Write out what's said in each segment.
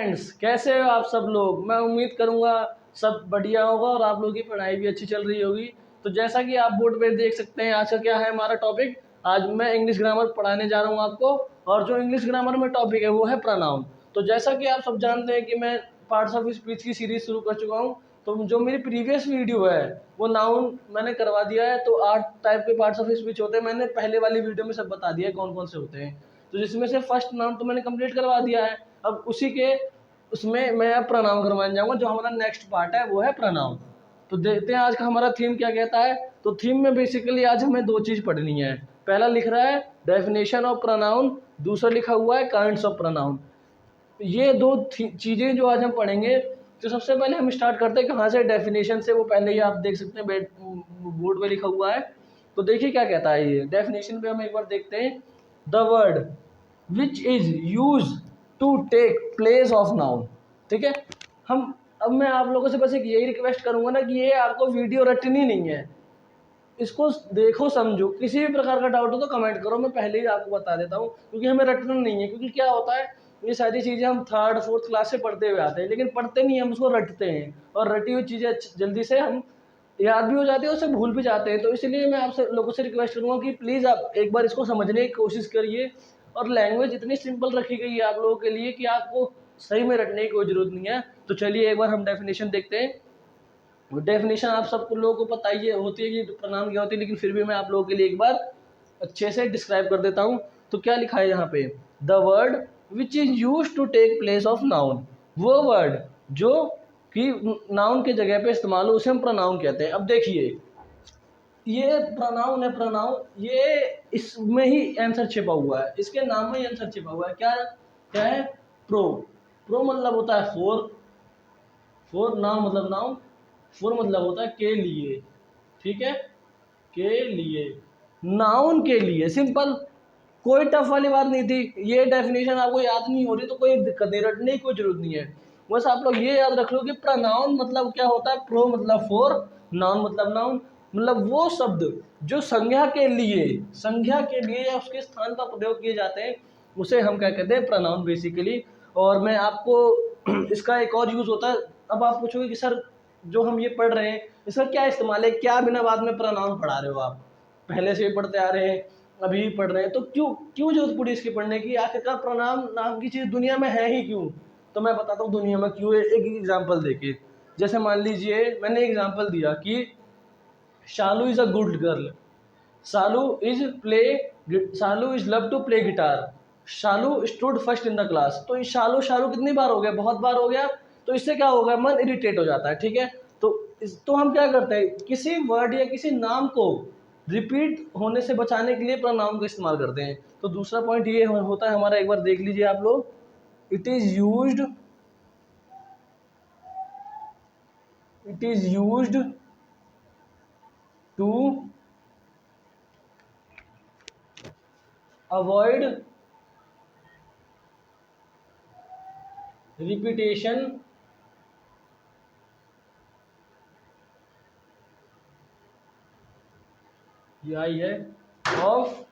Friends, कैसे हो आप सब लोग। मैं उम्मीद करूंगा सब बढ़िया होगा और आप लोगों की पढ़ाई भी अच्छी चल रही होगी। तो जैसा कि आप बोर्ड पे देख सकते हैं, आज का क्या है हमारा टॉपिक। आज मैं इंग्लिश ग्रामर पढ़ाने जा रहा हूं आपको, और जो इंग्लिश ग्रामर में टॉपिक है वो है प्रोनाउन। तो जैसा कि आप सब जानते हैं कि मैं पार्ट्स ऑफ स्पीच की सीरीज शुरू कर चुका हूँ। तो जो मेरी प्रीवियस वीडियो है वो नाउन मैंने करवा दिया है। तो 8 टाइप के पार्ट्स ऑफ स्पीच होते हैं, मैंने पहले वाली वीडियो में सब बता दिया है कौन कौन से होते हैं। तो जिसमें से फर्स्ट नाउन तो मैंने कंप्लीट करवा दिया है। अब उसी के उसमें मैं अब प्रोनाउन करवाने जाऊंगा। जो हमारा नेक्स्ट पार्ट है वो है प्रोनाउन। तो देखते हैं आज का हमारा थीम क्या कहता है। तो थीम में बेसिकली आज हमें 2 चीज़ पढ़नी है। पहला लिख रहा है डेफिनेशन ऑफ प्रोनाउन, दूसरा लिखा हुआ है काइंड्स ऑफ प्रोनाउन। ये 2 चीज़ें जो आज हम पढ़ेंगे। तो सबसे पहले हम स्टार्ट करते हैं कहाँ से, डेफिनेशन से। वो पहले ही आप देख सकते हैं बोर्ड पे लिखा हुआ है। तो देखिए क्या कहता है ये डेफिनेशन पे। हम एक बार देखते हैं। The word which is use to take place of noun. ठीक है। हम अब मैं आप लोगों से बस एक यही रिक्वेस्ट करूंगा ना कि ये आपको वीडियो रटनी नहीं है, इसको देखो समझो। किसी भी प्रकार का डाउट हो तो कमेंट करो, मैं पहले ही आपको बता देता हूँ, क्योंकि हमें रटना नहीं है। क्योंकि क्या होता है, ये सारी चीज़ें हम 3rd 4th क्लास से पढ़ते हुए आते हैं, लेकिन पढ़ते नहीं, हम उसको रटते हैं। और रटी हुई चीज़ें जल्दी से हम याद भी हो जाती है, उससे भूल भी जाते हैं। तो इसलिए मैं आपसे लोगों से रिक्वेस्ट करूँगा कि प्लीज़ आप एक बार इसको समझने की कोशिश करिए। और लैंग्वेज इतनी सिंपल रखी गई है आप लोगों के लिए कि आपको सही में रटने की कोई ज़रूरत नहीं है। तो चलिए एक बार हम डेफिनेशन देखते हैं। डेफिनेशन आप सब लोगों को पता ही होती है कि प्रोनाउन क्या होती है, लेकिन फिर भी मैं आप लोगों के लिए एक बार अच्छे से डिस्क्राइब कर देता हूँ। तो क्या लिखा है यहाँ पे, the word which is use to take place of noun. वो वर्ड जो कि नाउन के जगह पे इस्तेमाल हो उसे हम प्रोनाउन कहते हैं। अब देखिए ये प्रोनाउन है, प्रोनाउन ये इसमें ही आंसर छिपा हुआ है, इसके नाम में ही आंसर छिपा हुआ है। क्या क्या है, प्रो। प्रो मतलब होता है फॉर, फॉर नाउन मतलब नाउन, फॉर मतलब होता है के लिए। ठीक है, के लिए, नाउन के लिए। सिंपल, कोई टफ वाली बात नहीं थी। ये डेफिनेशन आपको याद नहीं हो रही तो कोई दिक्कत नहीं, रटने की कोई जरूरत नहीं है। बस आप लोग ये याद रख लो कि प्रोनाउन मतलब क्या होता है। प्रो मतलब फॉर, नाउन मतलब नाउन, मतलब वो शब्द जो संज्ञा के लिए, संज्ञा के लिए या उसके स्थान पर प्रयोग किए जाते हैं, उसे हम क्या कहते हैं, प्रोनाउन बेसिकली। और मैं आपको इसका एक और यूज होता है। अब आप पूछोगे कि सर जो हम ये पढ़ रहे हैं इसका क्या इस्तेमाल है, क्या बिना बाद में प्रोनाउन पढ़ा रहे हो, आप पहले से ही पढ़ते आ रहे हैं, अभी भी पढ़ रहे हैं, तो क्यों क्यों जरूरत पड़ी इसकी पढ़ने की। आखिरकार प्रोनाउन नाम की चीज़ दुनिया में है ही क्यों। तो मैं बताता हूँ दुनिया में क्यों है। एक एग्जांपल देके, जैसे मान लीजिए मैंने एग्जांपल दिया कि Shalu is a good girl, Shalu is play, Shalu is love to play guitar, Shalu stood first in the class. तो शालू शालू कितनी बार हो गया, बहुत बार हो गया। तो इससे क्या होगा, मन इरिटेट हो जाता है। ठीक है, तो हम क्या करते हैं, किसी वर्ड या किसी नाम को रिपीट होने से बचाने के लिए प्रोनाउन का इस्तेमाल करते हैं। तो दूसरा पॉइंट ये होता है हमारा, एक बार देख लीजिए आप लोग। It is used, it is used to avoid repetition यही है ऑफ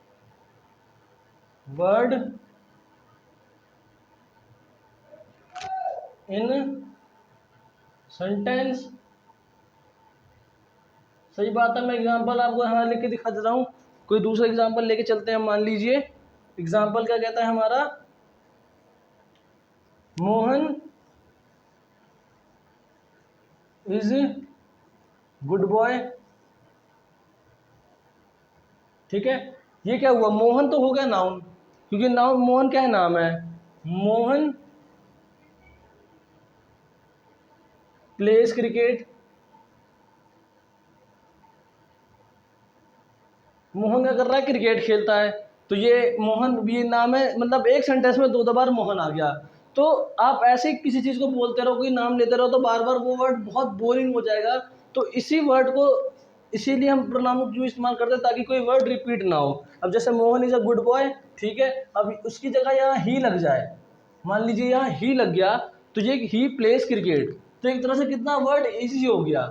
वर्ड इन सेंटेंस। सही बात है। मैं एग्जांपल आपको यहाँ लिख के दिखा देता हूँ। कोई दूसरा एग्जांपल लेके चलते हैं। मान लीजिए एग्जांपल क्या कहता है हमारा, मोहन इज गुड बॉय। ठीक है, ये क्या हुआ, मोहन तो हो गया नाउन, क्योंकि नाउन मोहन क्या है, नाम है। मोहन प्लेस क्रिकेट, मोहन क्या कर रहा है, क्रिकेट खेलता है। तो ये मोहन भी नाम है, मतलब एक सेंटेंस में 2 बार मोहन आ गया। तो आप ऐसे किसी चीज़ को बोलते रहो, कोई नाम लेते रहो, तो बार बार वो वर्ड बहुत बोरिंग हो जाएगा। तो इसी वर्ड को, इसीलिए हम प्रोनाउन क्यों इस्तेमाल करते हैं, ताकि कोई वर्ड रिपीट ना हो। अब जैसे Mohan is a good boy, ठीक है, अब उसकी जगह यहाँ ही लग जाए, मान लीजिए यहाँ ही लग गया, तो ये ही प्लेस क्रिकेट। तो एक तरह से कितना वर्ड इजी हो गया,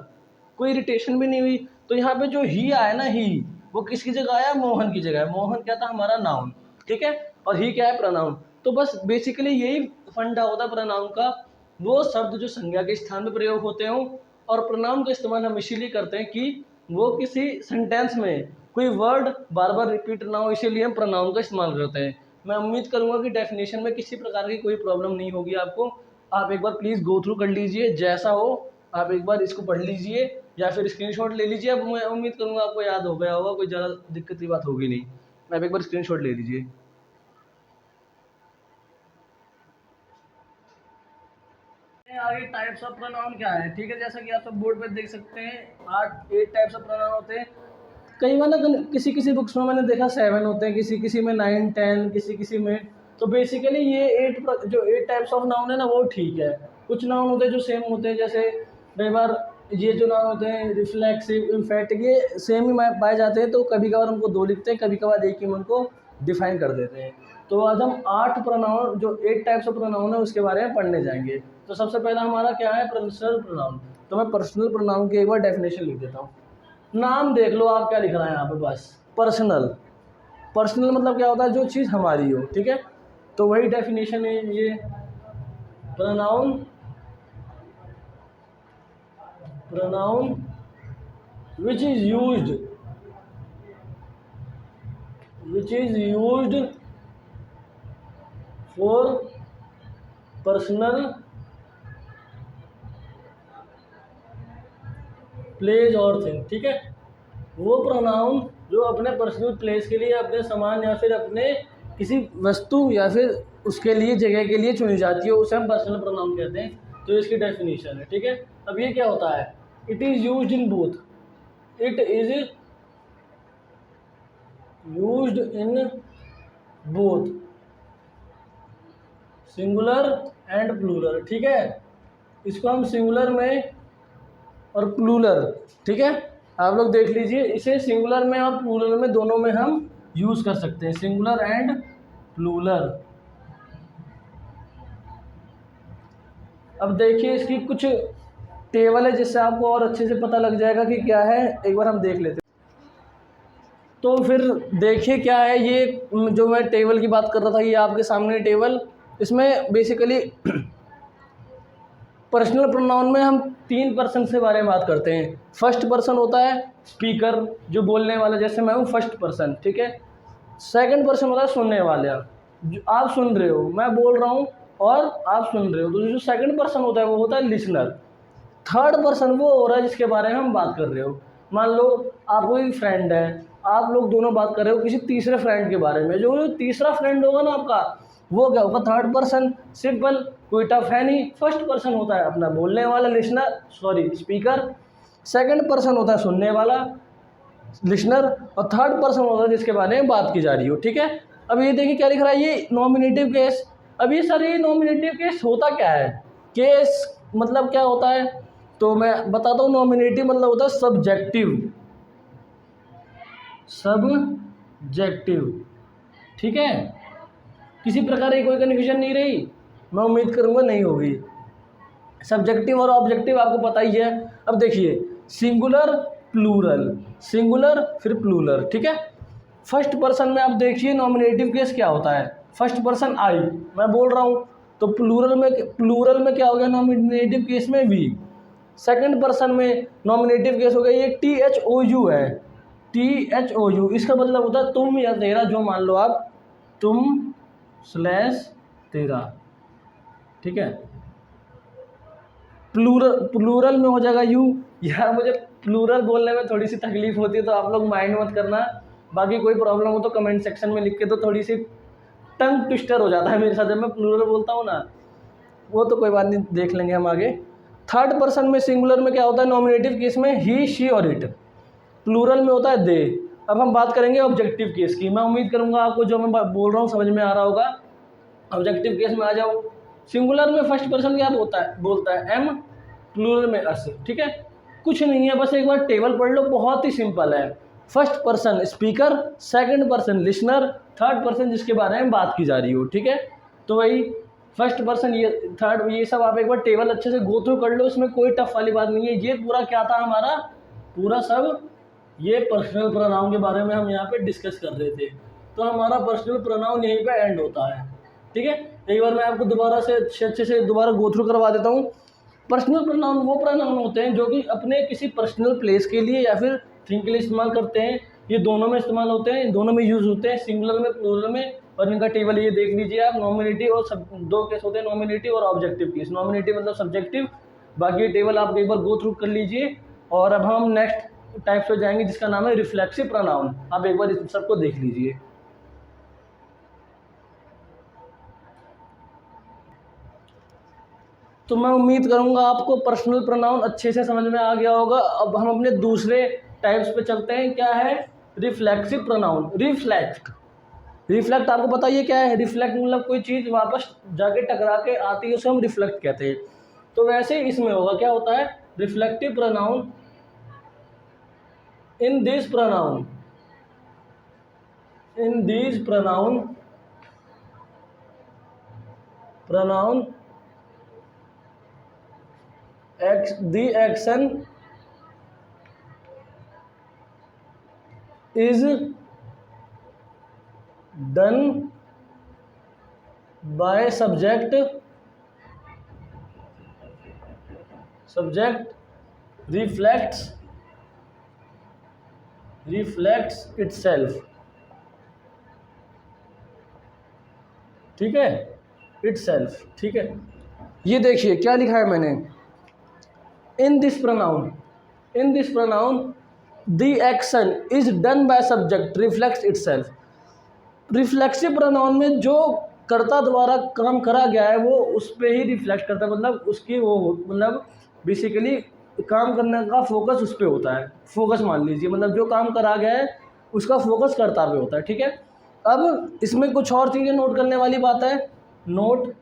कोई इरिटेशन भी नहीं हुई। तो यहाँ पे जो ही आया ना, ही वो किसकी जगह आया, मोहन की जगह। मोहन क्या था, हमारा नाउन। ठीक है, और ही क्या है, प्रोनाउन। तो बस बेसिकली यही फंडा होता है प्रोनाउन का, वो शब्द जो संज्ञा के स्थान में प्रयोग होते हों, और प्रोनाउन का इस्तेमाल हम इसीलिए करते हैं कि वो किसी सेंटेंस में कोई वर्ड बार बार रिपीट ना हो, इसीलिए हम प्रोनाउन का इस्तेमाल करते हैं। मैं उम्मीद करूंगा कि डेफिनेशन में किसी प्रकार की कोई प्रॉब्लम नहीं होगी आपको। आप एक बार प्लीज़ गो थ्रू कर लीजिए, जैसा हो आप एक बार इसको पढ़ लीजिए या फिर स्क्रीनशॉट ले लीजिए। अब मैं उम्मीद करूंगा आपको याद हो गया होगा, कोई ज़्यादा दिक्कत की बात होगी नहीं। आप एक बार स्क्रीनशॉट ले लीजिए। आगे टाइप्स ऑफ प्रोनाउन क्या है, ठीक है, जैसा कि आप सब बोर्ड पे देख सकते हैं 8 टाइप्स ऑफ प्रोनाउन होते हैं। कई बार ना किसी किसी बुक्स में मैंने देखा 7 होते हैं, किसी किसी में 9 10, किसी किसी में। तो बेसिकली ये 8 टाइप्स ऑफ नाउन है ना, वो ठीक है। कुछ नाउन होते हैं जो सेम होते हैं, जैसे कई बार ये जो नाउन होते हैं रिफ्लेक्सिव, इम्फेटिक, ये सेम ही पाए जाते हैं। तो कभी कभार हमको 2 लिखते हैं, कभी कभार एक ही उनको डिफाइन कर देते हैं। तो आज हम 8 प्रोनाउन, जो 8 टाइप्स ऑफ प्रोनाउन है उसके बारे में पढ़ने जाएंगे। तो सबसे पहला हमारा क्या है, पर्सनल प्रोनाउन। तो मैं पर्सनल प्रोनाउन की एक बार डेफिनेशन लिख देता हूँ। नाम देख लो आप क्या लिख रहा है यहाँ पे, बस पर्सनल। पर्सनल मतलब क्या होता है, जो चीज़ हमारी हो, ठीक है। तो वही डेफिनेशन है ये, pronoun, pronoun which is used for personal place और थिंग, ठीक है। वो प्रोनाउन जो अपने पर्सनल प्लेस के लिए, अपने सामान या फिर अपने किसी वस्तु या फिर उसके लिए जगह के लिए चुनी जाती है, उसे हम पर्सनल प्रोनाउन कहते हैं। तो इसकी डेफिनेशन है, ठीक है। अब ये क्या होता है, it is used in both, it is used in both singular and plural, ठीक है। इसको हम सिंगुलर में और प्लूरल, ठीक है, आप लोग देख लीजिए, इसे सिंगुलर में और प्लूरल में दोनों में हम यूज़ कर सकते हैं, सिंगुलर एंड प्लूरल। अब देखिए इसकी कुछ टेबल है जिससे आपको और अच्छे से पता लग जाएगा कि क्या है, एक बार हम देख लेते हैं। तो फिर देखिए क्या है ये, जो मैं टेबल की बात कर रहा था, ये आपके सामने टेबल। इसमें बेसिकली पर्सनल प्रोनाउन में हम 3 पर्सन से बारे में बात करते हैं। फर्स्ट पर्सन होता है स्पीकर, जो बोलने वाला, जैसे मैं हूँ फर्स्ट पर्सन, ठीक है। सेकंड पर्सन होता है सुनने वाला, जो आप सुन रहे हो, मैं बोल रहा हूँ और आप सुन रहे हो, तो जो सेकंड पर्सन होता है वो होता है लिसनर। थर्ड पर्सन वो हो रहा है जिसके बारे में हम बात कर रहे हो। मान लो आपको एक फ्रेंड है, आप लोग दोनों बात कर रहे हो किसी तीसरे फ्रेंड के बारे में, जो तीसरा फ्रेंड होगा ना आपका, वो क्या होगा, थर्ड पर्सन। सिंपल, कोई टफ है नहीं। फर्स्ट पर्सन होता है अपना बोलने वाला, listener, sorry speaker. Second person होता है सुनने वाला, लिसनर। और थर्ड पर्सन होता है जिसके बारे में बात की जा रही हो, ठीक है। अब ये देखिए क्या लिख रहा है, ये नॉमिनेटिव केस। अब ये सर, ये नॉमिनेटिव केस होता क्या है, केस मतलब क्या होता है, तो मैं बताता हूँ। नॉमिनेटिव मतलब होता है सब्जेक्टिव, सब्जेक्टिव, ठीक है। किसी प्रकार की कोई कन्फ्यूजन नहीं रही, मैं उम्मीद करूँगा नहीं होगी। सब्जेक्टिव और ऑब्जेक्टिव आपको पता ही है। अब देखिए, सिंगुलर प्लूरल, सिंगुलर फिर प्लूरल, ठीक है। फर्स्ट पर्सन में आप देखिए नॉमिनेटिव केस क्या होता है, फर्स्ट पर्सन आई, मैं बोल रहा हूँ, तो प्लूरल में क्या हो गया, नॉमिनेटिव केस में वी। सेकंड पर्सन में नॉमिनेटिव केस हो गया, ये THOU है, THOU, इसका मतलब होता है तुम या तेरा, जो मान लो आप, तुम स्लैश तेरा, ठीक है। प्लूरल में हो जाएगा यू। यार मुझे प्लूरल बोलने में थोड़ी सी तकलीफ होती है, तो आप लोग माइंड मत करना। बाकी कोई प्रॉब्लम हो तो कमेंट सेक्शन में लिख के, तो थोड़ी सी टंग ट्विस्टर हो जाता है मेरे साथ जब मैं प्लूरल बोलता हूँ ना, वो तो कोई बात नहीं, देख लेंगे हम आगे। थर्ड पर्सन में सिंगुलर में क्या होता है, नॉमिनेटिव केस में ही, शी और इट। प्लूरल में होता है दे। अब हम बात करेंगे ऑब्जेक्टिव केस की। मैं उम्मीद करूँगा आपको जो मैं बोल रहा हूँ समझ में आ रहा होगा। ऑब्जेक्टिव केस में आ जाओ। सिंगुलर में फर्स्ट पर्सन क्या बोलता है एम, प्लूरल में अस, ठीक है। कुछ नहीं है, बस एक बार टेबल पढ़ लो, बहुत ही सिंपल है। First person speaker, second person listener, third person जिसके बारे में बात की जा रही हो, ठीक है। तो वही फर्स्ट पर्सन, ये थर्ड, ये सब आप एक बार टेबल अच्छे से गो थ्रू कर लो, इसमें कोई टफ वाली बात नहीं है। ये पूरा क्या था हमारा, पूरा सब ये पर्सनल प्रोनाउन के बारे में हम यहाँ पे डिस्कस कर रहे थे। तो हमारा पर्सनल प्रोनाउन यहीं पे एंड होता है, ठीक है, एक बार मैं आपको दोबारा से अच्छे से दोबारा गो थ्रू करवा देता हूँ। पर्सनल प्रोनाउन वो प्रोनाउन होते हैं जो कि अपने किसी पर्सनल प्लेस के लिए या फिर थिंग के लिए इस्तेमाल करते हैं। ये दोनों में इस्तेमाल होते हैं, दोनों में यूज़ होते हैं, सिंगुलर में, प्लूरल में। और इनका टेबल ये देख लीजिए आप, नॉमिनेटिव और दो केस होते हैं, नॉमिनेटिव और ऑब्जेक्टिव केस। नॉमिनेटिव मतलब सब्जेक्टिव। बाकी टेबल आप एक बार गो थ्रू कर लीजिए। और अब हम नेक्स्ट टाइप पे जाएंगे जिसका नाम है रिफ्लेक्सिव प्रोनाउन। आप एक बार इस सबको देख लीजिए। तो मैं उम्मीद करूंगा आपको पर्सनल प्रोनाउन अच्छे से समझ में आ गया होगा। अब हम अपने दूसरे टाइप्स पे चलते हैं। क्या है रिफ्लेक्सिव प्रोनाउन? रिफ्लेक्ट आपको पता ये क्या है? रिफ्लेक्ट मतलब कोई चीज़ वापस जाके टकरा के आती है, उसे हम रिफ्लेक्ट कहते हैं। तो वैसे इसमें होगा, क्या होता है reflective pronoun in this pronoun the action is done by subject reflects itself। ठीक है, itself। ठीक है, ये देखिए क्या लिखा है मैंने, in this pronoun the action is done by subject reflects itself. Reflexive pronoun में जो कर्ता द्वारा काम करा गया है वो उस पर ही रिफ्लेक्ट करता है, मतलब उसकी वो मतलब बेसिकली काम करने का फोकस उस पर होता है। फोकस मान लीजिए, मतलब जो काम करा गया है उसका फोकस कर्ता पे होता है। ठीक है, अब इसमें कुछ और चीज़ें नोट करने वाली बात है। नोट,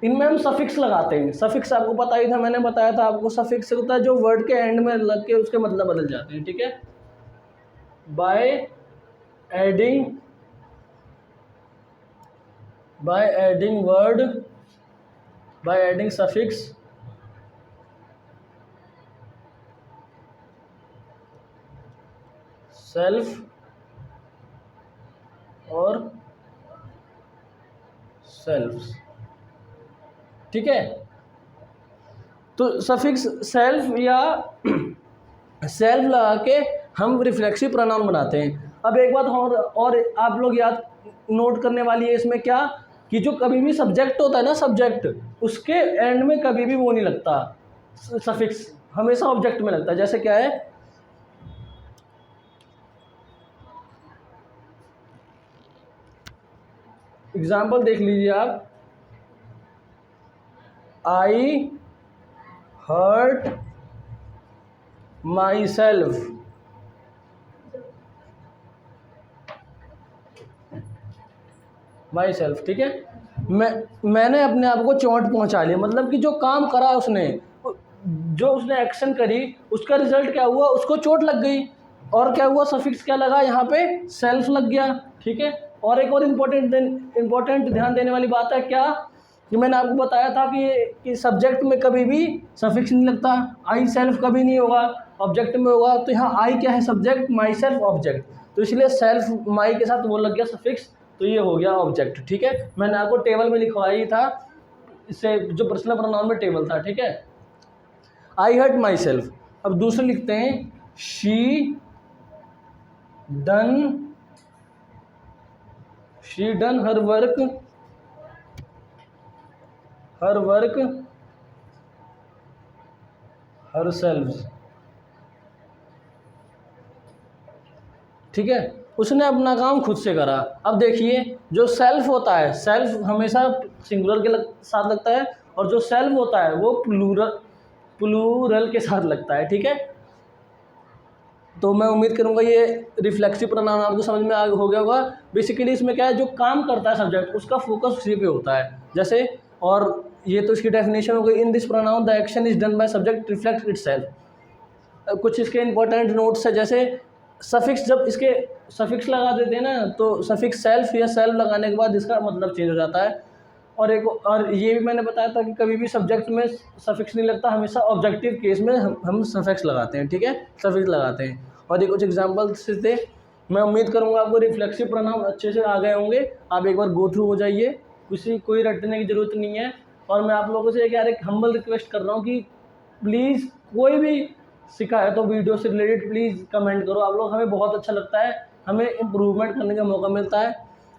इनमें हम सफिक्स लगाते हैं। सफिक्स आपको पता ही था, मैंने बताया था आपको। सफिक्स होता है जो वर्ड के एंड में लग के उसके मतलब बदल जाते हैं। ठीक है, बाय एडिंग सफिक्स सेल्फ और सेल्फ्स। ठीक है, तो सफिक्स सेल्फ या सेल्फ लगा के हम रिफ्लेक्सिव प्रोनाउन बनाते हैं। अब एक बात और आप लोग याद नोट करने वाली है इसमें, क्या कि जो कभी भी सब्जेक्ट होता है ना, सब्जेक्ट उसके एंड में कभी भी वो नहीं लगता, सफिक्स हमेशा ऑब्जेक्ट में लगता है। जैसे क्या है, एग्जाम्पल देख लीजिए आप, आई हर्ट माई सेल्फ। ठीक है, मैंने अपने आप को चोट पहुंचा ली, मतलब कि जो काम करा उसने, जो उसने एक्शन करी, उसका रिजल्ट क्या हुआ, उसको चोट लग गई। और क्या हुआ, सफिक्स क्या लगा यहाँ पे, सेल्फ लग गया। ठीक है, और एक और इम्पोर्टेंट ध्यान देने वाली बात है, क्या कि मैंने आपको बताया था कि सब्जेक्ट में कभी भी सफिक्स नहीं लगता। आई सेल्फ कभी नहीं होगा, ऑब्जेक्ट में होगा। तो यहाँ आई क्या है, सब्जेक्ट, माई सेल्फ ऑब्जेक्ट, तो इसलिए सेल्फ माई के साथ वो लग गया सफिक्स, तो ये हो गया ऑब्जेक्ट। ठीक है, मैंने आपको टेबल में लिखवाई था, इससे जो पर्सनल प्रोनाउन में टेबल था। ठीक है, आई हर्ट माई सेल्फ। अब दूसरे लिखते हैं, she done her work her self. ठीक है, उसने अपना काम खुद से करा। अब देखिए, जो सेल्फ होता है, सेल्फ हमेशा सिंगुलर के साथ लगता है, और जो सेल्फ होता है वो प्लूरल के साथ लगता है। ठीक है, तो मैं उम्मीद करूंगा ये रिफ्लेक्सिव प्रोनाउन आपको समझ में हो गया होगा। बेसिकली इसमें क्या है, जो काम करता है सब्जेक्ट उसका फोकस उसी पे होता है। जैसे, और ये तो इसकी डेफिनेशन हो गई, in this pronoun the action is done by subject reflect itself. कुछ इसके इंपॉर्टेंट नोट्स है, जैसे सफिक्स, जब इसके सफिक्स लगा देते हैं ना, तो सफिक्स सेल्फ या सेल्फ लगाने के बाद इसका मतलब चेंज हो जाता है। और ये भी मैंने बताया था कि कभी भी सब्जेक्ट में सफिक्स नहीं लगता, हमेशा ऑब्जेक्टिव केस में हम सफिक्स लगाते हैं। ठीक है, सफिक्स लगाते हैं। और ये कुछ एग्जांपल्स थे, मैं उम्मीद करूँगा आपको रिफ्लेक्सिव प्रोनाउन अच्छे से आ गए होंगे। आप एक बार गो थ्रू हो जाइए, कोई रटने की ज़रूरत नहीं है। और मैं आप लोगों से एक हम्बल रिक्वेस्ट कर रहा हूँ कि प्लीज़ कोई भी शिकायत हो वीडियो से रिलेटेड प्लीज़ कमेंट करो आप लोग, हमें बहुत अच्छा लगता है, हमें इम्प्रूवमेंट करने का मौका मिलता है।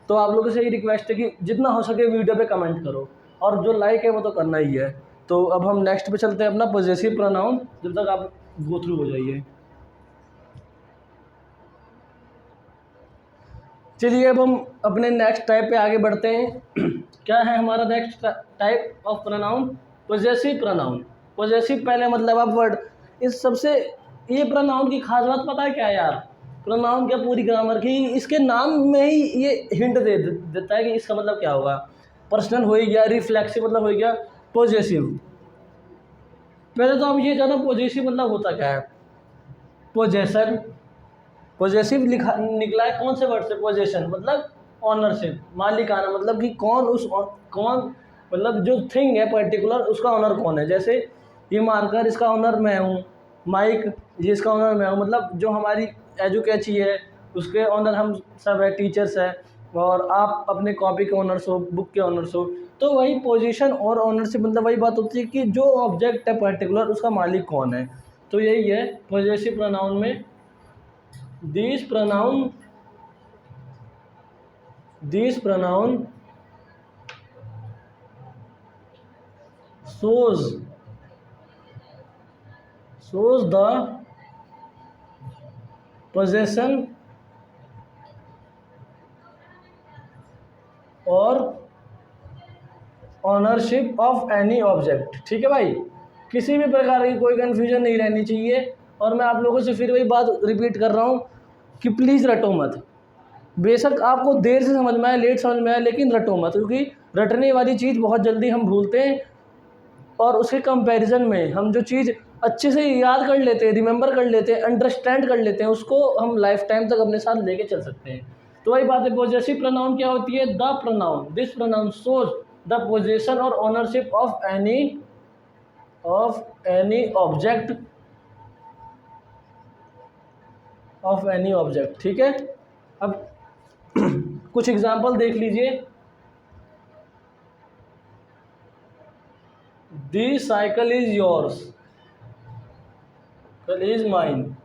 तो आप लोगों से यही रिक्वेस्ट है कि जितना हो सके वीडियो पे कमेंट करो, और जो लाइक है वो तो करना ही है। तो अब हम नेक्स्ट पे चलते हैं अपना पॉजेसिव प्रोनाउन, जब तक आप गो थ्रू हो जाइए। चलिए अब हम अपने नेक्स्ट टाइप पे आगे बढ़ते हैं। क्या है हमारा next type of pronoun? Possessive pronoun. Possessive पहले मतलब आप वर्ड, इस सबसे ये प्रोनाउन की खास बात पता है क्या है यार? प्रोनाउन क्या पूरी ग्रामर की, इसके नाम में ही ये हिंट देता है कि इसका मतलब क्या होगा। पर्सनल हो ही गया, रिफ्लेक्सिव मतलब हो गया, पॉजेसिव। पहले तो आप ये जानो पॉजेसिव मतलब होता क्या है। पोजेशन, पॉजेसिव लिखा निकला है कौन से वर्ड से? पोजेशन मतलब ऑनरशिप, मालिकाना, मतलब कि कौन मतलब जो थिंग है पर्टिकुलर उसका ऑनर कौन है। जैसे ये मार्कर, इसका ऑनर मैं हूँ। माइक, ये इसका ऑनर मैं हूँ। मतलब जो हमारी एजुकेची है उसके ऑनर हम सब है, टीचर्स है, और आप अपने कॉपी के ऑनर्स हो, बुक के ऑनर्स हो। तो वही पोजीशन और ऑनरशिप मतलब वही बात होती है कि जो ऑब्जेक्ट है पर्टिकुलर उसका मालिक कौन है। तो यही है पॉजेसिव प्रोनाउन में। These pronoun shows the possession और ऑनरशिप ऑफ एनी ऑब्जेक्ट। ठीक है भाई, किसी भी प्रकार की कोई कन्फ्यूजन नहीं रहनी चाहिए। और मैं आप लोगों से फिर वही बात रिपीट कर रहा हूँ कि प्लीज़ रटो मत। बेशक आपको देर से समझ में आए, लेट समझ में आए, लेकिन रटो मत, क्योंकि रटने वाली चीज़ बहुत जल्दी हम भूलते हैं, और उसके कंपैरिजन में हम जो चीज़ अच्छे से याद कर लेते हैं, रिमेंबर कर लेते हैं, अंडरस्टैंड कर लेते हैं, उसको हम लाइफ टाइम तक अपने साथ लेके चल सकते हैं। तो वही बात है, पॉजेसिव प्रोनाउन क्या होती है? The pronoun, this pronoun shows the possession और ओनरशिप ऑफ एनी ऑब्जेक्ट। ठीक है, अब कुछ एग्जाम्पल देख लीजिए। The cycle is yours, is mine,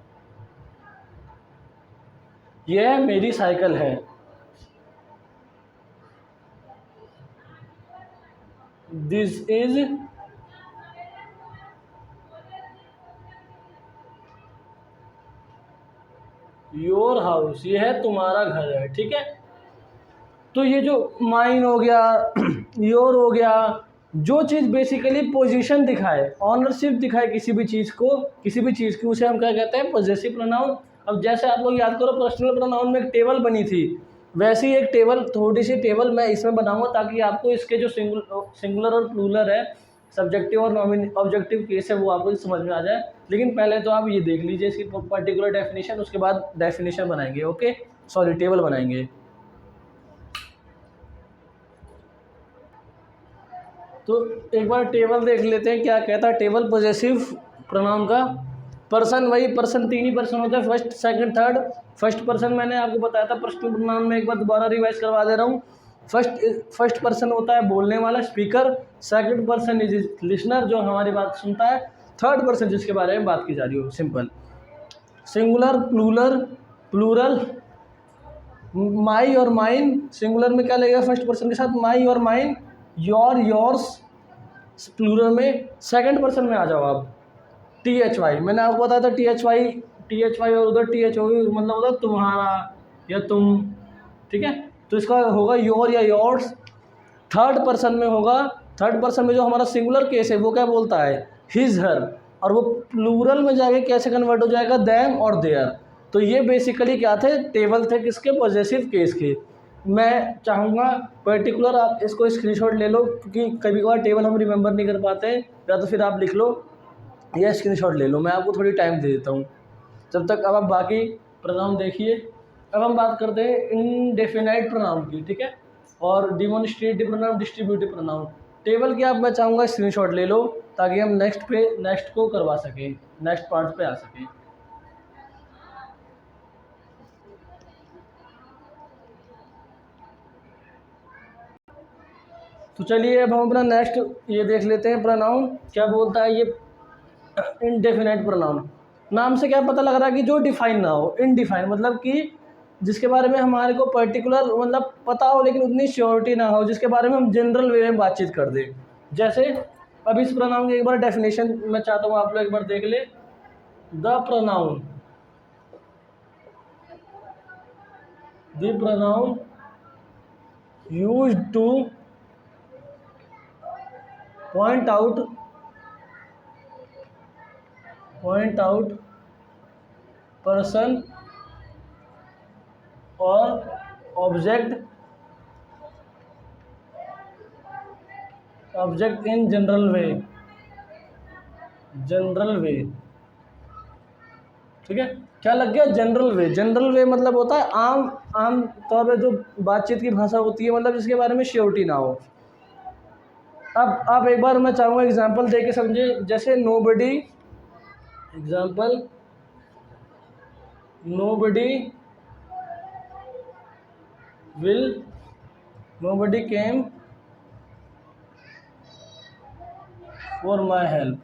यह मेरी साइकिल है। दिस इज योर हाउस, यह है तुम्हारा घर है। ठीक है, तो ये जो माइन हो गया, योर हो गया, जो चीज़ बेसिकली पोजीशन दिखाए, ऑनरशिप दिखाए किसी भी चीज़ की, उसे हम क्या कहते हैं? Possessive pronoun. अब जैसे आप लोग याद करो, पर्सनल प्रोनाउन में एक टेबल बनी थी, वैसे ही एक टेबल, थोड़ी सी टेबल मैं इसमें बनाऊंगा ताकि आपको इसके जो सिंगुलर और प्लूरल है, सब्जेक्टिव और ऑब्जेक्टिव केस है, वो आपको समझ में आ जाए। लेकिन पहले तो आप ये देख लीजिए इसकी पर्टिकुलर डेफिनेशन, उसके बाद डेफिनेशन बनाएंगे। ओके, सॉरी, टेबल बनाएंगे। तो एक बार टेबल देख लेते हैं क्या कहता है टेबल पॉजेसिव प्रोनाउन का। पर्सन, वही पर्सन, तीन ही पर्सन होते हैं, first second third. First person मैंने आपको बताया था पर्सनल प्रोनाउन में, एक बार दोबारा रिवाइज करवा दे रहा हूँ। फर्स्ट पर्सन होता है बोलने वाला, speaker. Second person is listener, जो हमारी बात सुनता है। थर्ड पर्सन जिसके बारे में बात की जा रही हो, सिंपल। सिंगुलर, प्लूरल, माई और माइन। सिंगुलर में क्या लगेगा फर्स्ट पर्सन के साथ? माई और माइन। योर, योर्स प्लूरल में। सेकंड पर्सन में आ जाओ आप, THY, मैंने आपको बताया था THY और उधर TH होगी, मतलब होगा तुम्हारा या तुम। ठीक है, तो इसका होगा योर या योर्स। थर्ड पर्सन में होगा, थर्ड पर्सन में जो हमारा सिंगुलर केस है वो क्या बोलता है? हिज, हर। और वो प्लूरल में जाके कैसे कन्वर्ट हो जाएगा? देम और देयर। तो ये बेसिकली क्या थे? टेबल थे किसके? पॉजेसिव केस के। मैं चाहूँगा पर्टिकुलर आप इसको स्क्रीनशॉट ले लो, क्योंकि कभी कभार टेबल हम रिमेंबर नहीं कर पाते हैं, या तो फिर आप लिख लो या स्क्रीनशॉट ले लो, मैं आपको थोड़ी टाइम दे देता हूँ जब तक। अब आप बाकी प्रोनाउन देखिए। अब हम बात करते हैं इनडेफिनाइट प्रोनाउन की। ठीक है, और demonstrative pronoun, distributive pronoun. Table की आप, मैं चाहूँगा स्क्रीनशॉट ले लो ताकि हम नेक्स्ट को करवा सकें, नेक्स्ट पार्ट पे आ सकें। तो चलिए अब हम अपना नेक्स्ट ये देख लेते हैं, प्रोनाउन क्या बोलता है ये इनडेफिनाइट प्रोनाउन। नाम से क्या पता लग रहा है कि जो डिफाइन ना हो, इनडिफाइन मतलब कि जिसके बारे में हमारे को पर्टिकुलर मतलब पता हो लेकिन उतनी श्योरिटी ना हो, जिसके बारे में हम जनरल वे में बातचीत कर दें। जैसे अब इस प्रोनाउन की एक बार डेफिनेशन मैं चाहता हूँ आप लोग एक बार देख ले। The pronoun used to point out person or object in general way, ठीक है। क्या लग गया? जनरल वे। जनरल वे मतलब होता है आम तौर पे जो बातचीत की भाषा होती है, मतलब जिसके बारे में श्योरिटी ना हो। अब एक बार मैं चाहूँगा एग्जांपल दे के समझे। जैसे nobody came for my help.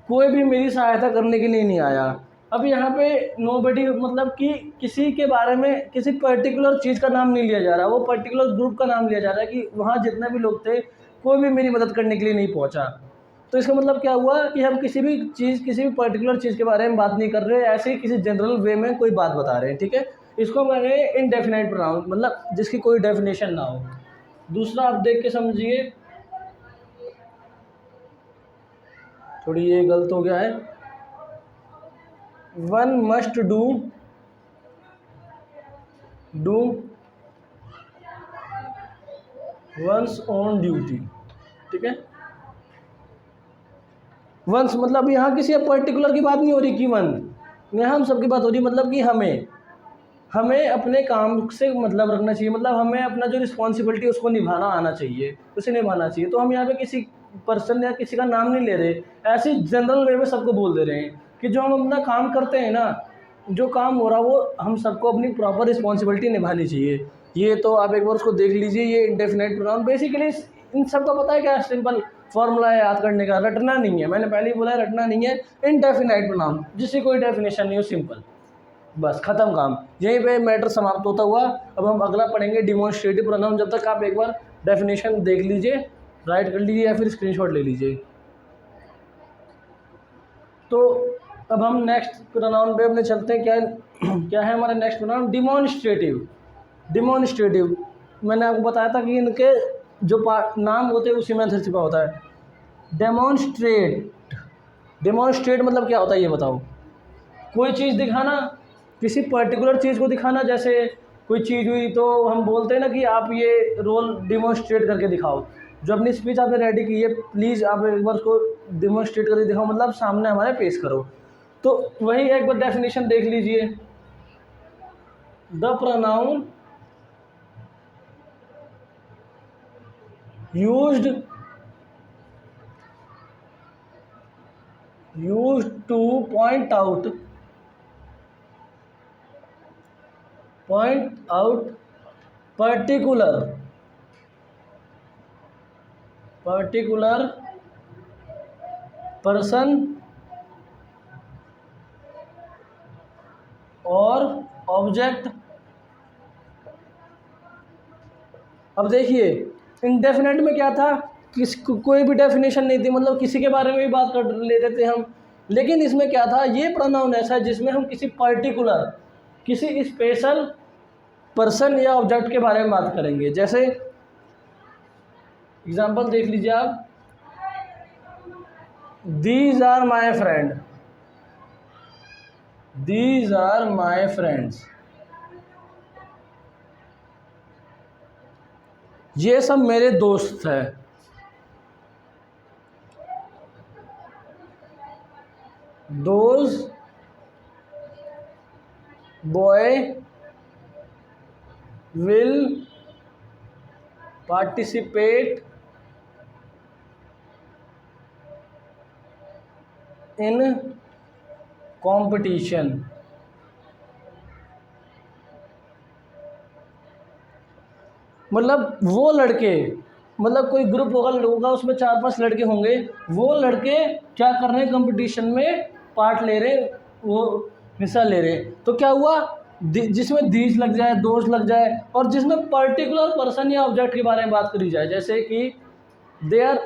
कोई भी मेरी सहायता करने के लिए नहीं आया। अब यहाँ पे नोबडी मतलब कि किसी के बारे में किसी पर्टिकुलर चीज़ का नाम नहीं लिया जा रहा, वो पर्टिकुलर ग्रुप का नाम लिया जा रहा है कि वहाँ जितने भी लोग थे कोई भी मेरी मदद करने के लिए नहीं पहुँचा। तो इसका मतलब क्या हुआ कि हम किसी भी पर्टिकुलर चीज़ के बारे में बात नहीं कर रहे, ऐसे ही किसी जनरल वे में कोई बात बता रहे हैं, ठीक है। इसको मैंने इनडेफिनाइट प्रोनाउन मतलब जिसकी कोई डेफिनेशन ना हो। दूसरा आप देख के समझिए, थोड़ी ये गलत हो गया है। One must do one's own duty, ठीक है। वंस मतलब यहाँ किसी पर्टिकुलर की बात नहीं हो रही कि यहाँ हम सबकी बात हो रही, मतलब कि हमें अपने काम से मतलब रखना चाहिए, मतलब हमें अपना जो रिस्पॉन्सिबिलिटी है उसको निभाना आना चाहिए, उसे निभाना चाहिए। तो हम यहाँ पे किसी पर्सन या किसी का नाम नहीं ले रहे, ऐसे जनरल वे में सबको बोल दे रहे हैं कि जो हम अपना काम करते हैं ना, जो काम हो रहा वो हम सबको अपनी प्रॉपर रिस्पॉन्सिबिलिटी निभानी चाहिए। ये तो आप एक बार उसको देख लीजिए। ये इंडेफिनाइट प्रोनाउन बेसिकली इन सबका पता है क्या सिंपल फॉर्मूला है याद करने का, रटना नहीं है। मैंने पहले ही बोला है रटना नहीं है। इनडेफिनाइट प्रोनाउन जिसकी कोई डेफिनेशन नहीं हो, सिंपल, बस खत्म काम, यहीं पे मैटर समाप्त होता हुआ। अब हम अगला पढ़ेंगे डिमॉन्स्ट्रेटिव प्रोनाउन। जब तक आप एक बार डेफिनेशन देख लीजिए, राइट कर लीजिए या फिर स्क्रीनशॉट ले लीजिए। तो अब हम नेक्स्ट प्रोनाउन पे अपने चलते हैं। क्या है हमारा नेक्स्ट प्रोनाउन? डिमॉन्स्ट्रेटिव। मैंने आपको बताया था कि इनके जो नाम होते हैं उसी में आंसर छिपा होता है। डेमोन्स्ट्रेट मतलब क्या होता है ये बताओ? कोई चीज़ दिखाना, किसी पर्टिकुलर चीज़ को दिखाना। जैसे कोई चीज़ हुई तो हम बोलते हैं ना कि आप ये रोल डिमॉन्स्ट्रेट करके दिखाओ। जो अपनी स्पीच आपने रेडी की है, प्लीज़ आप एक बार उसको डिमॉन्स्ट्रेट करके दिखाओ, मतलब सामने हमारे पेश करो। तो वही एक बार डेफिनेशन देख लीजिए। The pronoun used to point out particular person और ऑब्जेक्ट। अब देखिए इंडेफिनेट में क्या था, कोई भी डेफिनेशन नहीं थी, मतलब किसी के बारे में भी बात कर लेते थे हम। लेकिन इसमें क्या था, ये प्रोनाउन ऐसा है जिसमें हम किसी पर्टिकुलर किसी स्पेशल पर्सन या ऑब्जेक्ट के बारे में बात करेंगे। जैसे एग्जांपल देख लीजिए आप, दीज आर माय फ्रेंड्स, ये सब मेरे दोस्त हैं। Those boy will participate in competition. मतलब वो लड़के, मतलब कोई ग्रुप होगा लड़कों का, उसमें 4-5 लड़के होंगे, वो लड़के क्या कर रहे हैं, कंपटीशन में पार्ट ले रहे, वो हिस्सा ले रहे। तो क्या हुआ, जिसमें दीज लग जाए, दोष लग जाए, और जिसमें पर्टिकुलर पर्सन या ऑब्जेक्ट के बारे में बात करी जाए, जैसे कि they are,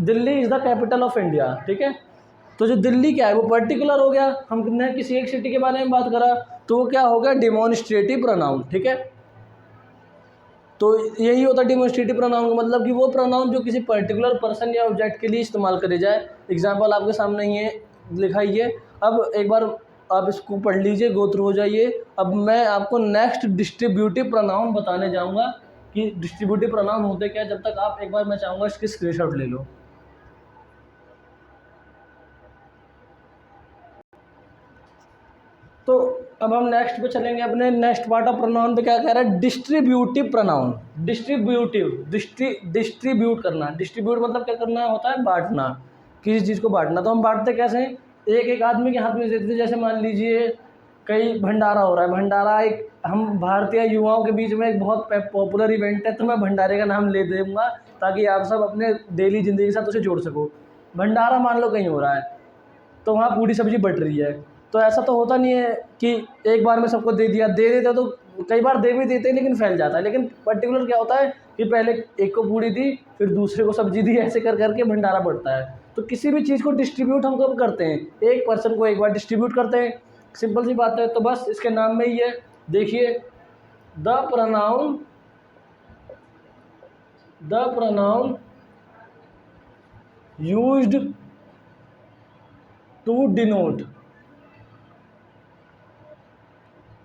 Delhi is the capital of India, ठीक है। तो जो दिल्ली क्या है वो पर्टिकुलर हो गया, हमने किसी एक सिटी के बारे में बात करा, तो वो क्या हो गया, डिमॉन्स्ट्रेटिव प्रोनाउन, ठीक है। तो यही होता है डिमॉन्स्ट्रेटिव प्रोनाउन का मतलब कि वो प्रोनाउन जो किसी पर्टिकुलर पर्सन या ऑब्जेक्ट के लिए इस्तेमाल करे जाए। एग्जांपल आपके सामने ही है, लिखा ही है। अब एक बार आप इसको पढ़ लीजिए, गो थ्रू हो जाइए। अब मैं आपको नेक्स्ट डिस्ट्रीब्यूटिव प्रोनाउन बताने जाऊंगा कि डिस्ट्रीब्यूटिव प्रोनाउन होते क्या। जब तक आप एक बार, मैं चाहूँगा इसकी स्क्रीनशॉट ले लो। तो अब हम नेक्स्ट पे चलेंगे, अपने नेक्स्ट पार्ट ऑफ प्रोनाउन पे क्या कह रहा है, डिस्ट्रीब्यूटिव प्रोनाउन। डिस्ट्रीब्यूटिव, डिस्ट्रीब्यूट करना, डिस्ट्रीब्यूट मतलब क्या करना होता है, बांटना, किसी चीज़ को बांटना। तो हम बांटते कैसे हैं, एक एक आदमी के हाथ में देते थे। जैसे मान लीजिए कई भंडारा हो रहा है, भंडारा एक हम भारतीय युवाओं के बीच में एक बहुत पॉपुलर इवेंट है, तो मैं भंडारे का नाम ले दूँगा ताकि आप सब अपने डेली ज़िंदगी के साथ उसे जोड़ सको। भंडारा मान लो कहीं हो रहा है, तो वहाँ पूरी सब्जी बट रही है। तो ऐसा तो होता नहीं है कि एक बार में सबको दे दिया, दे देते तो कई बार दे भी देते हैं लेकिन फैल जाता है। लेकिन पर्टिकुलर क्या होता है कि पहले एक को पूड़ी दी, फिर दूसरे को सब्जी दी, ऐसे कर करके भंडारा बढ़ता है। तो किसी भी चीज़ को डिस्ट्रीब्यूट हम कब करते हैं, एक पर्सन को एक बार डिस्ट्रीब्यूट करते हैं, सिंपल सी बात है। तो बस इसके नाम में ही है, देखिए, the pronoun, the pronoun used to denote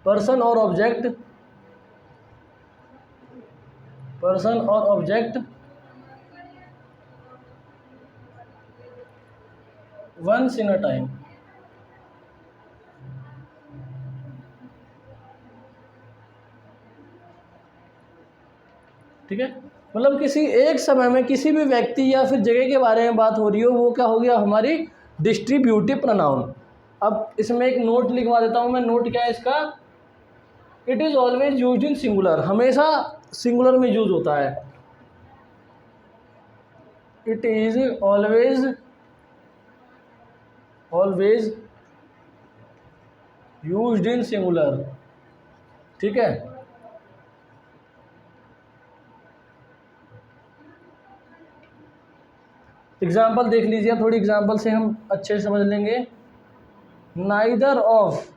person और ऑब्जेक्ट, पर्सन और object once in a time, ठीक है। मतलब किसी एक समय में किसी भी व्यक्ति या फिर जगह के बारे में बात हो रही हो, वो क्या हो गया, हमारी डिस्ट्रीब्यूटिव प्रोनाउन। अब इसमें एक नोट लिखवा देता हूँ मैं। नोट क्या है इसका, it is always used in singular, हमेशा सिंगुलर में यूज होता है। It is always, always used in singular, ठीक है। एग्जाम्पल देख लीजिए, थोड़ी एग्जाम्पल से हम अच्छे से समझ लेंगे। Neither of,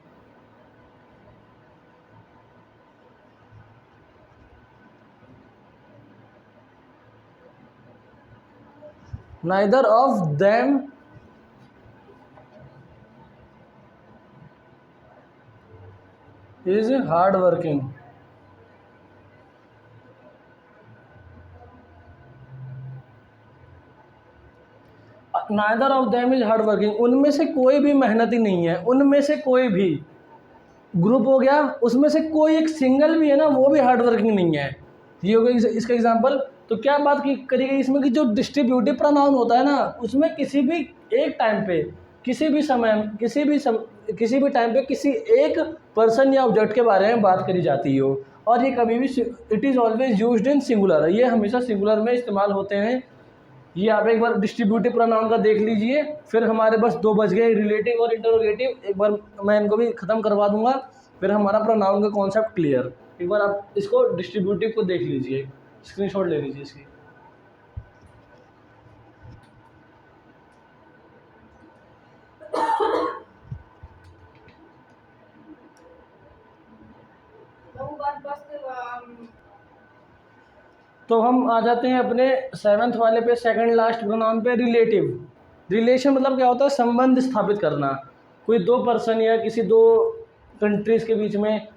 neither of them is hard working, neither of them is hard working, उनमें से कोई भी मेहनती नहीं है। उनमें से कोई भी, ग्रुप हो गया, उसमें से कोई एक सिंगल भी है ना, वो भी हार्ड वर्किंग नहीं है। ये हो गया इसका एग्जांपल। तो क्या बात की करी गई इसमें कि जो डिस्ट्रीब्यूटिव प्रोनाउन होता है ना, उसमें किसी भी एक टाइम पे, किसी भी समय, किसी भी टाइम पे किसी एक पर्सन या ऑब्जेक्ट के बारे में बात करी जाती हो, और ये कभी भी, it is always used in singular, ये हमेशा सिंगुलर में इस्तेमाल होते हैं। ये आप एक बार डिस्ट्रीब्यूटिव प्रोनाउन का देख लीजिए। फिर हमारे बस दो बच गए, रिलेटिव और इंटरोगेटिव। एक बार मैं इनको भी ख़त्म करवा दूंगा, फिर हमारा प्रोनाउन का कॉन्सेप्ट क्लियर। एक बार आप इसको डिस्ट्रीब्यूटिव को देख लीजिए, स्क्रीनशॉट ले लीजिए इसकी। तो हम आ जाते हैं अपने 7th वाले पे, सेकंड लास्ट प्रोनाउन पे, रिलेटिव। रिलेशन मतलब क्या होता है, संबंध स्थापित करना। कोई दो पर्सन या किसी दो कंट्रीज़ के बीच में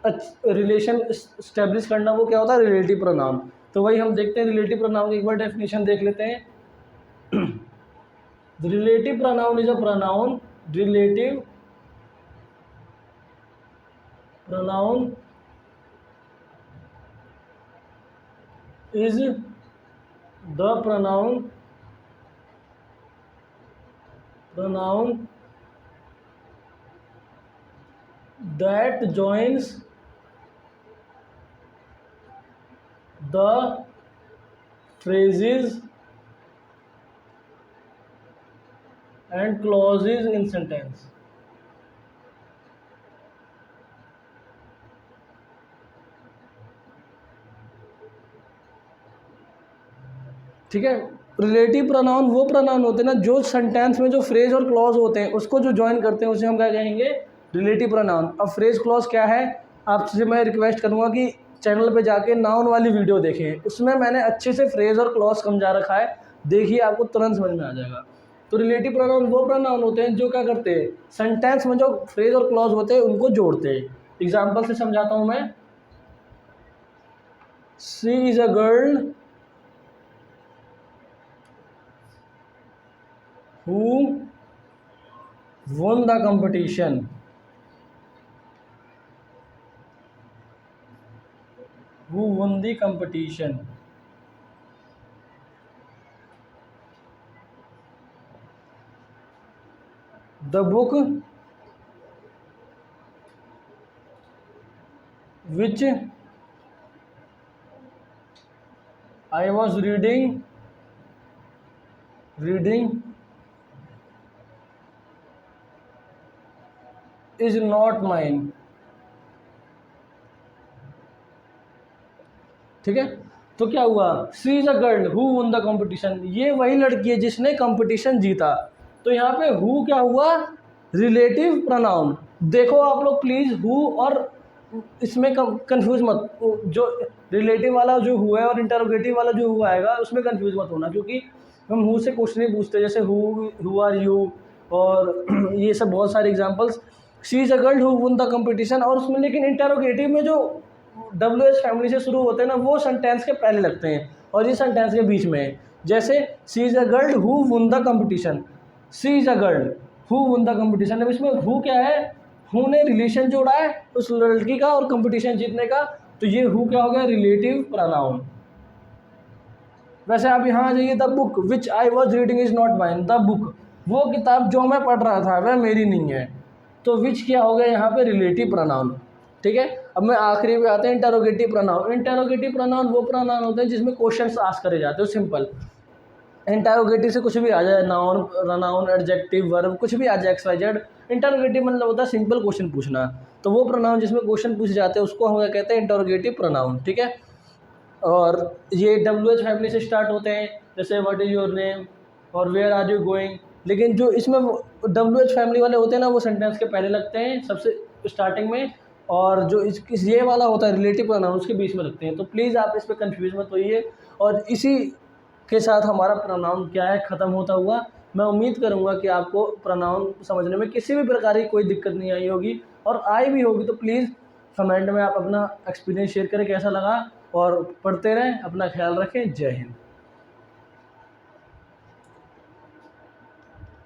रिलेशन स्टैब्लिश करना, वो क्या होता है, रिलेटिव प्रोनाउन। तो वही हम देखते हैं, रिलेटिव प्रोनाउन की एक बार डेफिनेशन देख लेते हैं। Relative pronoun is a pronoun, relative pronoun is the pronoun that joins the phrases and clauses in sentence। ठीक है। रिलेटिव प्रोनाउन वो प्रोनाउन होते हैं ना जो सेंटेंस में जो फ्रेज और क्लॉज होते हैं उसको जो ज्वाइन करते हैं उसे हम क्या कहेंगे, रिलेटिव प्रोनाउन। अब फ्रेज क्लॉज क्या है, आपसे मैं रिक्वेस्ट करूंगा कि चैनल पे जाके नाउन वाली वीडियो देखें, उसमें मैंने अच्छे से फ्रेज और क्लॉज समझा रखा है, देखिए आपको तुरंत समझ में आ जाएगा। तो रिलेटिव प्रोनाउन वो प्रोनाउन होते हैं जो क्या करते हैं, सेंटेंस में जो फ्रेज और क्लॉज होते हैं उनको जोड़ते हैं। एग्जाम्पल से समझाता हूँ मैं। She is a girl who won the competition। who won the competition। the book which I was reading is not mine। ठीक है। तो क्या हुआ, she is a girl who one the competition, ये वही लड़की है जिसने कंपटीशन जीता। तो यहाँ पे हु क्या हुआ, रिलेटिव प्रोनाउन। देखो आप लोग प्लीज हु और इसमें कंफ्यूज मत, जो रिलेटिव वाला जो हुआ है और इंटरोगेटिव वाला जो हुआ आएगा उसमें कंफ्यूज मत होना, क्योंकि हम हु से क्वेश्चन नहीं पूछते, जैसे हु आर यू और ये सब बहुत सारे examples. She is a girl who one the competition, और उसमें लेकिन इंटरोगेटिव में जो WH फैमिली से शुरू होते हैं ना वो सेंटेंस के पहले लगते हैं और ये सेंटेंस के बीच में है। जैसे she is a girl who one the competition, she is a girl who one the competition. अब इसमें हु क्या है, हु ने रिलेशन जोड़ा है उस लड़की का और कंपटीशन जीतने का, तो ये हु क्या हो गया, रिलेटिव प्रोनाउन। वैसे आप यहाँ आ जाइए, the book which I was reading is not mine. The book, वो किताब जो मैं पढ़ रहा था वह मेरी नहीं है, तो विच क्या हो गया यहाँ पे, रिलेटिव प्रोनाउन। ठीक है। अब मैं आखिरी पे आते हैं इंटरोगेटिव प्रोनाउन। इंटरोगेटिव प्रोनाउन वो प्रोनाउन होते हैं जिसमें क्वेश्चंस आस्क करे जाते हैं, सिंपल। इंटरोगेटिव से कुछ भी आ जाए, नाउन, प्रोनाउन, एडजेक्टिव, वर्ब, कुछ भी आ जाए, XYZ। इंटरोगेटिव मतलब होता है सिंपल क्वेश्चन पूछना, तो वो प्रोनाउन जिसमें क्वेश्चन पूछे जाते हैं उसको हम कहते हैं इंटरोगेटिव प्रोनाउन। ठीक है। और ये WH फैमिली से स्टार्ट होते हैं, जैसे व्हाट इज़ योर नेम और वेयर आर यू गोइंग। लेकिन जो इसमें WH फैमिली वाले होते हैं ना वो सेंटेंस के पहले लगते हैं सबसे स्टार्टिंग में, और जो इस ये वाला होता है रिलेटिव प्रोनाउन उसके बीच में लगते हैं। तो प्लीज़ आप इस पर कन्फ्यूज मत होइए। और इसी के साथ हमारा प्रोनाउन क्या है ख़त्म होता हुआ। मैं उम्मीद करूंगा कि आपको प्रोनाउन समझने में किसी भी प्रकार की कोई दिक्कत नहीं आई होगी, और आई भी होगी तो प्लीज़ कमेंट में आप अपना एक्सपीरियंस शेयर करें कैसा लगा, और पढ़ते रहें, अपना ख्याल रखें। जय हिंद।